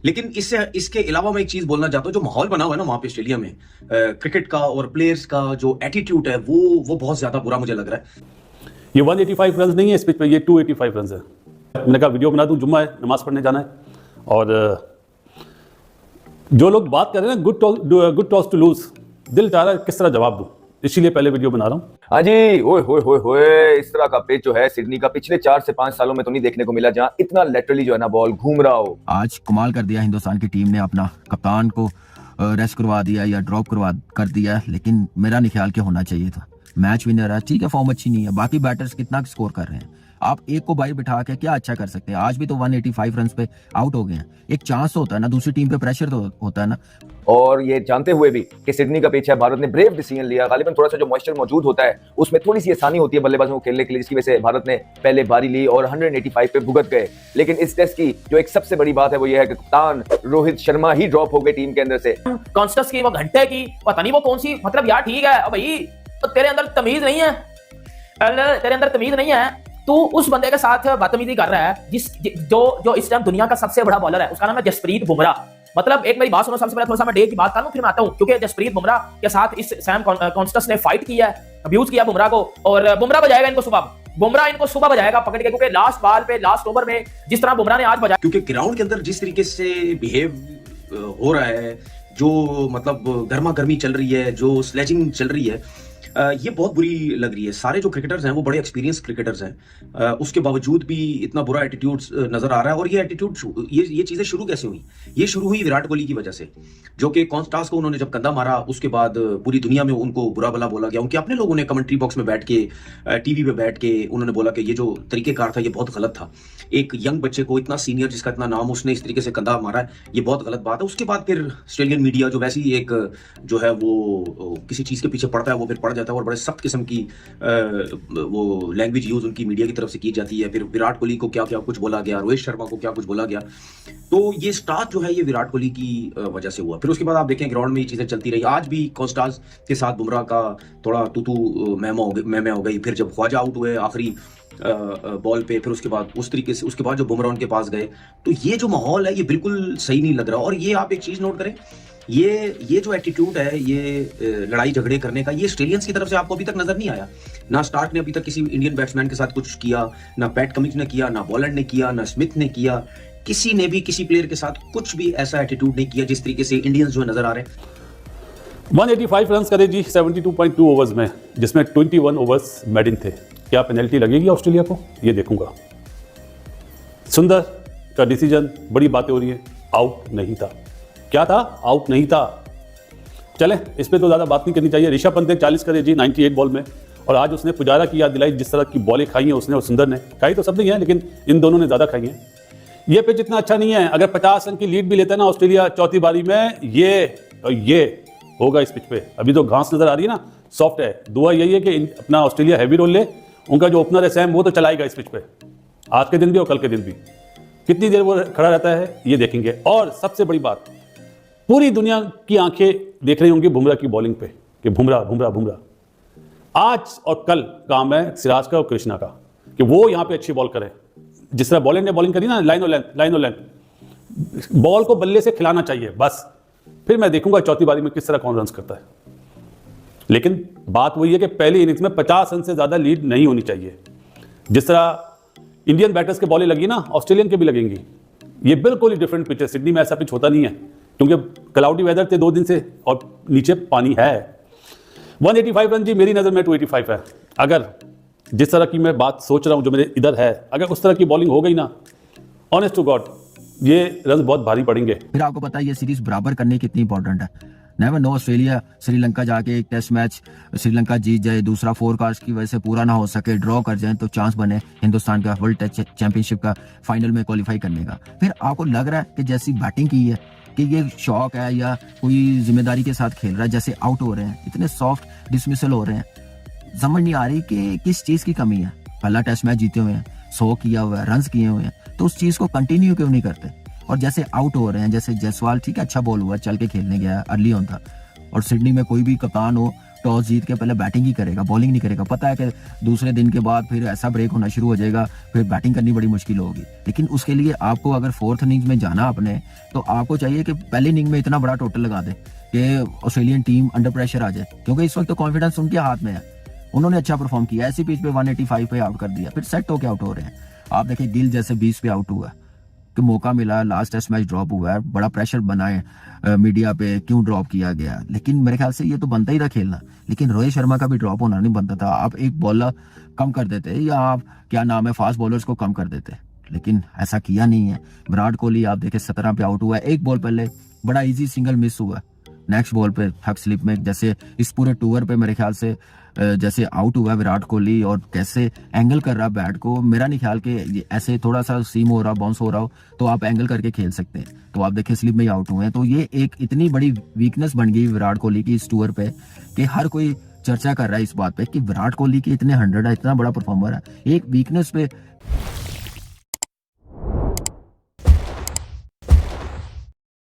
लेकिन इससे इसके अलावा मैं एक चीज बोलना चाहता हूँ, जो माहौल बना हुआ है ना वहां पे ऑस्ट्रेलिया में क्रिकेट का और प्लेयर्स का जो एटीट्यूड है वो बहुत ज्यादा बुरा मुझे लग रहा है। ये 185 रन नहीं है इस पिच पे, ये 285 रन है। मैंने कहा वीडियो बना दूं, जुम्मा है, नमाज पढ़ने जाना है। और जो लोग बात कर रहे हैं ना गुड टॉस टू लूज, दिल चाह रहा है किस तरह जवाब दूं, इसीलिए पहले वीडियो बना रहा हूं। हाँ जी, ओए होए होए होए, इस तरह का पिच जो है सिडनी का पिछले 4 से 5 सालों में तो नहीं देखने को मिला, जहां इतना लेटरली जो है ना बॉल घूम रहा हो। आज कमाल कर दिया हिंदुस्तान की टीम ने, अपना कप्तान को रेस्ट करवा दिया या ड्रॉप कर दिया, लेकिन मेरा नहीं ख्याल कि होना चाहिए था। मैच विनर है, ठीक है, फॉर्म अच्छी नहीं है, बाकी बैटर्स कितना स्कोर कर रहे हैं, आप एक को बाहर बिठा के क्या अच्छा कर सकते हैं। आज भी तो 185 रन पे आउट हो गए हैं, एक चांस होता है ना, दूसरी टीम पे प्रेशर तो होता है ना। और ये जानते हुए भी कि सिडनी का पिच है, भारत ने ब्रेव डिसीजन लिया। गालिबन थोड़ा सा जो मॉइस्चर मौजूद होता है उसमें थोड़ी सी आसानी होती है बल्लेबाजों को खेलने के लिए, जिसकी वजह से भारत ने पहले बारी ली और 185 पे भुगत गए। लेकिन इस टेस्ट की जो एक सबसे बड़ी बात है वो ये है कि कप्तान रोहित शर्मा ही ड्रॉप हो गए टीम के अंदर से। कॉन्स्टेंस की वो घंटे की पता नहीं वो कौन सी, मतलब यार ठीक है भाई, तो तेरे अंदर तमीज नहीं है, तेरे अंदर तमीज नहीं है, तू उस बंदे के साथ बदतमीजी कर रहा है जो इस टाइम दुनिया का सबसे बड़ा बॉलर है, उसका नाम है जसप्रीत बुमराह। मतलब एक मेरी बात सुनो, सबसे पहले थोड़ा सा मैं डे की बात कर लूं फिर मैं आता हूं, क्योंकि जसप्रीत बुमराह के साथ इस सैम कॉन्स्टेंस ने फाइट किया है, अब्यूज किया बुमराह को, और बुमराह बजाएगा इनको सुबह बजाएगा पकड़ के, क्योंकि लास्ट बॉल पे लास्ट ओवर में जिस तरह बुमराह ने आज बजाया, क्योंकि ग्राउंड के अंदर जिस तरीके से बिहेव हो रहा है, जो मतलब गर्मा गर्मी चल रही है, जो स्लेजिंग चल रही है, ये बहुत बुरी लग रही है। सारे जो क्रिकेटर्स हैं वो बड़े एक्सपीरियंस क्रिकेटर्स हैं, उसके बावजूद भी इतना बुरा एटीट्यूड नजर आ रहा है। और ये एटीट्यूड ये चीजें शुरू कैसे हुई? ये शुरू हुई विराट कोहली की वजह से, जो कि कॉन्स्टास को उन्होंने जब कंधा मारा उसके बाद पूरी दुनिया में उनको बुरा भला बोला गया। उनके अपने लोगों ने कमेंट्री बॉक्स में बैठ के, टीवी पे बैठ के उन्होंने बोला कि ये जो तरीकेकार था ये बहुत गलत था। एक यंग बच्चे को, इतना सीनियर जिसका इतना नाम, उसने इस तरीके से कंधा मारा है, ये बहुत गलत बात है। उसके बाद फिर ऑस्ट्रेलियन मीडिया जो वैसी एक जो है वो किसी चीज के पीछे पड़ता है वो फिर पड़ जाता है, और बड़े सख्त किस्म की वो लैंग्वेज यूज उनकी मीडिया की तरफ से की जाती है। फिर विराट कोहली को क्या क्या कुछ बोला गया, रोहित शर्मा को क्या कुछ बोला गया, तो ये स्टार्ट जो है ये विराट कोहली की वजह से हुआ। फिर उसके बाद आप देखें ग्राउंड में ये चीजें चलती रही। आज भी कॉन्स्टास के साथ बुमराह का थोड़ा तू मैं हो गई। फिर जब ख्वाजा आउट हुए आखिरी बॉल पे, फिर उसके बाद उस तरीके से उसके बाद जो बुमराह उनके पास गए, तो ये जो माहौल है ये बिल्कुल सही नहीं लग रहा। और ये आप एक चीज नोट करें, ये जो एटीट्यूड है, ये लड़ाई झगड़े करने का, ये ऑस्ट्रेलियंस की तरफ से आपको अभी तक नजर नहीं आया। ना स्टार्क ने अभी तक किसी इंडियन बैट्समैन के साथ कुछ किया, ना पैट कमिंस ने किया, ना बॉलैंड ने किया, ना स्मिथ ने किया, किसी ने भी किसी प्लेयर के साथ कुछ भी ऐसा एटीट्यूड नहीं किया जिस तरीके से इंडियंस जो नजर आ रहे हैं। 185 रन करे जी 72.2 ओवर्स में, जिसमें 21 ओवर्स मेडिन थे। क्या पेनल्टी लगेगी ऑस्ट्रेलिया को, ये देखूंगा। सुंदर का डिसीजन, बड़ी बातें हो रही है, आउट नहीं था। क्या था? आउट नहीं था। चले इस पे तो ज़्यादा बात नहीं करनी चाहिए। ऋषभ पंत ने 40 करे जी 98 बॉल में, और आज उसने पुजारा की याद दिलाई। जिस तरह की बॉलें खाई हैं उसने और सुंदर ने, खाई तो सब नहीं है लेकिन इन दोनों ने ज़्यादा खाई हैं। ये पिच इतना अच्छा नहीं है, अगर 50 रन की लीड भी लेता है ना ऑस्ट्रेलिया चौथी बारी में, ये होगा इस पिच पे। अभी तो घास नजर आ रही है ना, सॉफ्ट है। दुआ यही है कि अपना ऑस्ट्रेलिया हैवी रोल ले। उनका जो ओपनर है सैम, वो तो चलाएगा इस पिच पे, आज के दिन भी और कल के दिन भी। कितनी देर वो खड़ा रहता है ये देखेंगे। और सबसे बड़ी बात, पूरी दुनिया की आंखें देख रही होंगी बुमराह की बॉलिंग पे कि बुमराह आज और कल काम है सिराज का और कृष्णा का कि वो यहां पे अच्छी बॉल करें। जिस तरह बॉलिंग ने बॉलिंग करी ना, लाइन और लेंथ, बॉल को बल्ले से खिलाना चाहिए बस। फिर मैं देखूंगा चौथी बारी में किस तरह कौन रन्स करता है। लेकिन बात वही है कि पहली इनिंग्स में 50 रन से ज्यादा लीड नहीं होनी चाहिए। जिस तरह इंडियन बैटर्स के बॉलें लगी ना, ऑस्ट्रेलियन के भी लगेंगी। ये बिल्कुल ही डिफरेंट पिच है। सिडनी में ऐसा पिच होता नहीं है, क्योंकि क्लाउडी वेदर थे 2 दिन से और नीचे पानी है। 185 रन जी मेरी नज़र में 285 है। अगर जिस तरह की मैं बात सोच रहा हूं जो मेरे इधर है, अगर उस तरह की बॉलिंग हो गई ना, ऑनेस्ट टू गॉड ये रन बहुत भारी पड़ेंगे। फिर आपको पता है ये सीरीज बराबर करने कितनी इंपॉर्टेंट है। नेवर नो, ऑस्ट्रेलिया श्रीलंका जाके एक टेस्ट मैच श्रीलंका जीत जाए, दूसरा फोरकास्ट की वजह से पूरा ना हो सके, ड्रॉ कर जाए, तो चांस बने हिंदुस्तान का वर्ल्ड टेस्ट चैंपियनशिप का फाइनल में क्वालिफाई करने का। फिर आपको लग रहा है कि जैसी बैटिंग की है कि ये शौक है या कोई जिम्मेदारी के साथ खेल रहा है, जैसे आउट हो रहे हैं, इतने सॉफ्ट डिसमिसल हो रहे हैं, समझ नहीं आ रही कि किस चीज की कमी है। पहला टेस्ट मैच जीते हुए हैं, 100 किया हुआ है, रन किए हुए हैं, तो उस चीज को कंटिन्यू क्यों नहीं करते? और जैसे आउट हो रहे हैं, जैसे जायसवाल, ठीक है अच्छा बॉल हुआ, चल के खेलने गया, अर्ली ऑन था, और सिडनी में कोई भी कप्तान हो टॉस जीत के पहले बैटिंग ही करेगा, बॉलिंग नहीं करेगा। पता है कि दूसरे दिन के बाद फिर ऐसा ब्रेक होना शुरू हो जाएगा, फिर बैटिंग करनी बड़ी मुश्किल होगी। लेकिन उसके लिए आपको अगर 4th इनिंग्स में जाना आपने, तो आपको चाहिए कि पहली इनिंग में इतना बड़ा टोटल लगा दे कि ऑस्ट्रेलियन टीम अंडर प्रेशर आ जाए, क्योंकि इस वक्त तो कॉन्फिडेंस उनके हाथ में है। उन्होंने अच्छा परफॉर्म किया, ऐसी पिच पे 185 पे आउट कर दिया, फिर सेट होके आउट हो रहे हैं। आप देखिए गिल जैसे 20 पे आउट हुआ कि मौका मिला, लास्ट टेस्ट मैच ड्रॉप हुआ है, बड़ा प्रेशर बना है मीडिया पे, क्यों ड्रॉप किया गया। लेकिन मेरे ख्याल से ये तो बनता ही था खेलना, लेकिन रोहित शर्मा का भी ड्रॉप होना नहीं बनता था। आप एक बॉलर कम कर देते या आप क्या नाम है फास्ट बॉलर्स को कम कर देते, लेकिन ऐसा किया नहीं है। विराट कोहली आप देखे 17 पे आउट हुआ है, एक बॉल पहले बड़ा इजी सिंगल मिस हुआ, नेक्स्ट बॉल पे थक स्लिप में, जैसे इस पूरे टूर पे मेरे ख्याल से जैसे आउट हुआ विराट कोहली और कैसे एंगल कर रहा बैट को, मेरा नहीं ख्याल कि ऐसे थोड़ा सा सीम हो रहा, बाउंस हो रहा हो तो आप एंगल करके खेल सकते हैं। तो आप देखिए स्लिप में ही आउट हुए हैं। तो ये एक इतनी बड़ी वीकनेस बन गई विराट कोहली की इस टूर पे कि हर कोई चर्चा कर रहा है इस बात पे कि विराट कोहली के इतने 100 है, इतना बड़ा परफॉर्मर है, एक वीकनेस पे